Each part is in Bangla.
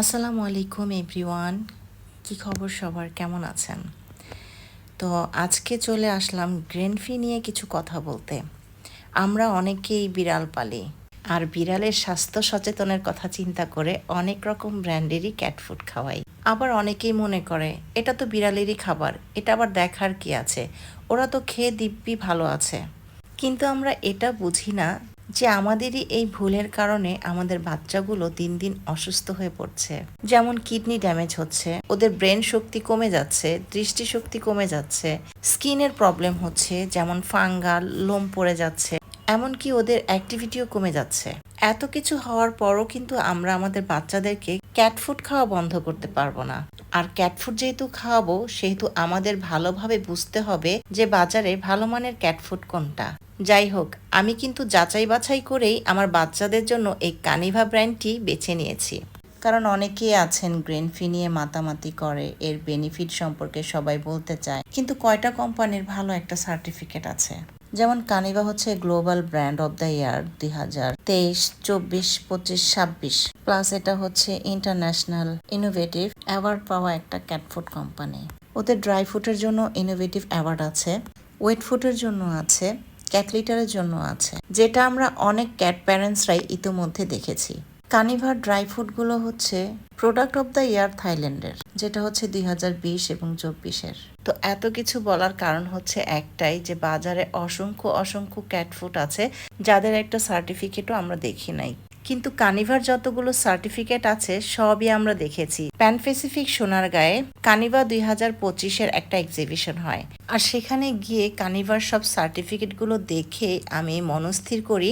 আসসালামু আলাইকুম এভরিওয়ান, কি খবর সবার, কেমন আছেন? তো আজকে চলে আসলাম গ্রেনফি নিয়ে কিছু কথা বলতে। আমরা অনেকেই বিড়াল পালি, আর বিড়ালের স্বাস্থ্য সচেতনের কথা চিন্তা করে অনেক রকম ব্র্যান্ডেরই ক্যাট ফুড খাওয়াই। আবার অনেকেই মনে করে এটা তো বিড়ালেরই খাবার, এটা আবার দেখার কি আছে, ওরা তো খেয়ে দিব্যি ভালো আছে। কিন্তু আমরা এটা বুঝি না যে আমাদেরই এই ভুলের কারণে আমাদের বাচ্চাগুলো দিন দিন অসুস্থ হয়ে পড়ছে। যেমন কিডনি ড্যামেজ হচ্ছে, ওদের ব্রেন শক্তি কমে যাচ্ছে, দৃষ্টিশক্তি কমে যাচ্ছে, স্কিনের প্রবলেম হচ্ছে, যেমন ফাঙ্গাল, লোম পড়ে যাচ্ছে, এমনকি ওদের অ্যাক্টিভিটিও কমে যাচ্ছে। এত কিছু হওয়ার পরও কিন্তু আমরা আমাদের বাচ্চাদেরকে ক্যাট ফুড খাওয়া বন্ধ করতে পারবো না। আর ক্যাট ফুড যেহেতু খাওয়াবো, সেহেতু আমাদের ভালোভাবে বুঝতে হবে যে বাজারে ভালো মানের ক্যাট ফুড কোনটা। যাই হোক, আমি কিন্তু যাচাই বাছাই করেই আমার বাচ্চাদের জন্য এই কানিভা ব্র্যান্ডটি বেছে নিয়েছি। কারণ অনেকেই আছেন গ্রেনফি নিয়ে মাতামাতি করে, এর বেনিফিট সম্পর্কে সবাই বলতে চায়, কিন্তু কয়টা কোম্পানির ভালো একটা সার্টিফিকেট আছে। যেমন কানিভা হচ্ছে global brand of the year 2023, 24, 25, 26, plus এটা হচ্ছে ইন্টারন্যাশনাল ইনোভেটিভ অ্যাওয়ার্ড পাওয়া একটা ক্যাট ফুড কোম্পানি। ওদের ড্রাই ফুডের জন্য ইনোভেটিভ অ্যাওয়ার্ড আছে, ওয়েট ফুডের জন্য আছে, ক্যাট লিটারের জন্য আছে, যেটা আমরা অনেক ক্যাট প্যারেন্টসরাই ইতিমধ্যে দেখেছি। কানিভার ড্রাই ফুডগুলো হচ্ছে প্রোডাক্ট অব দ্য ইয়ার থাইল্যান্ডের, যেটা হচ্ছে 2020 এবং 24-এর। তো এত কিছু বলার কারণ হচ্ছে একটাই, যে বাজারে অসংখ্য অসংখ্য ক্যাট ফুড আছে যাদের একটা সার্টিফিকেটও আমরা দেখি নাই। কিন্তু কানিভার যতগুলো সার্টিফিকেট আছে সবই আমরা দেখেছি। প্যান প্যাসিফিক সোনারগাঁয়ে কানিভা 2025-এর একটা এক্সিবিশন হয়, আর সেখানে গিয়ে কানিভার সব সার্টিফিকেটগুলো দেখে আমি মনস্থির করি,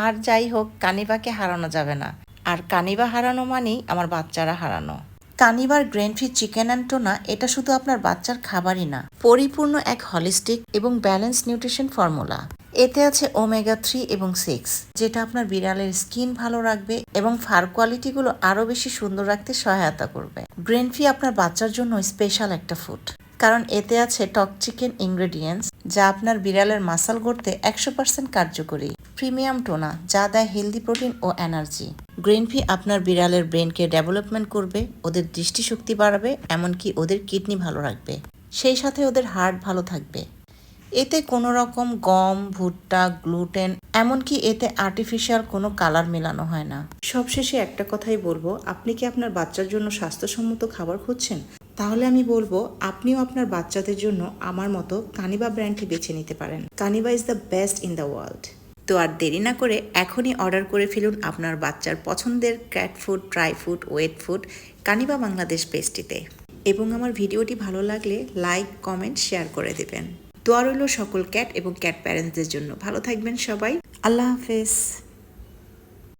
আর যাই হোক, কানিভাকে হারানো যাবে না। আর কানিভা হারানো মানেই আমার বাচ্চারা হারানো। কানিভার গ্রেনফি চিকেন অ্যান্ড টোনা এটা শুধু আপনার বাচ্চার খাবারই না, পরিপূর্ণ এক হলিস্টিক এবং ব্যালেন্স নিউট্রিশন ফর্মুলা। এতে আছে ওমেগা 3 এবং 6, যেটা আপনার বিড়ালের স্কিন ভালো রাখবে এবং ফার কোয়ালিটিগুলো আরও বেশি সুন্দর রাখতে সহায়তা করবে। গ্রেনফি আপনার বাচ্চার জন্য স্পেশাল একটা ফুড, কারণ এতে আছে টক চিকেন ইনগ্রেডিয়েন্টস, যা আপনার বিড়ালের মাসল গড়তে 100% কার্যকরী। প্রিমিয়াম টোনা, যা দেয় হেলদি প্রোটিন ও এনার্জি। গ্রেনফি আপনার বিড়ালের ব্রেনকে ডেভেলপমেন্ট করবে, ওদের দৃষ্টিশক্তি বাড়াবে, এমনকি ওদের কিডনি ভালো রাখবে, সেই সাথে ওদের হার্ট ভালো থাকবে। এতে কোনো রকম গম, ভুট্টা, গ্লুটেন, এমনকি এতে আর্টিফিশিয়াল কোনো কালার মেলানো হয় না। সবশেষে একটা কথাই বলবো, আপনি কি আপনার বাচ্চার জন্য স্বাস্থ্যসম্মত খাবার খুঁজছেন? তাহলে আমি বলবো আপনিও আপনার বাচ্চাদের জন্য আমার মতো কানিভা ব্র্যান্ডটি বেছে নিতে পারেন। কানিভা is the best in the world. তো আর দেরি না করে এখনই অর্ডার করে ফেলুন আপনার বাচ্চার পছন্দের cat food, dry food, wet food Kaniva Bangladesh পেজটিতে। এবং আমার ভিডিওটি ভালো লাগলে লাইক, কমেন্ট, শেয়ার করে দেবেন। দোয়া রইল সকল ক্যাট এবং ক্যাট প্যারেন্টসদের জন্য। ভালো থাকবেন সবাই। আল্লাহ হাফেজ।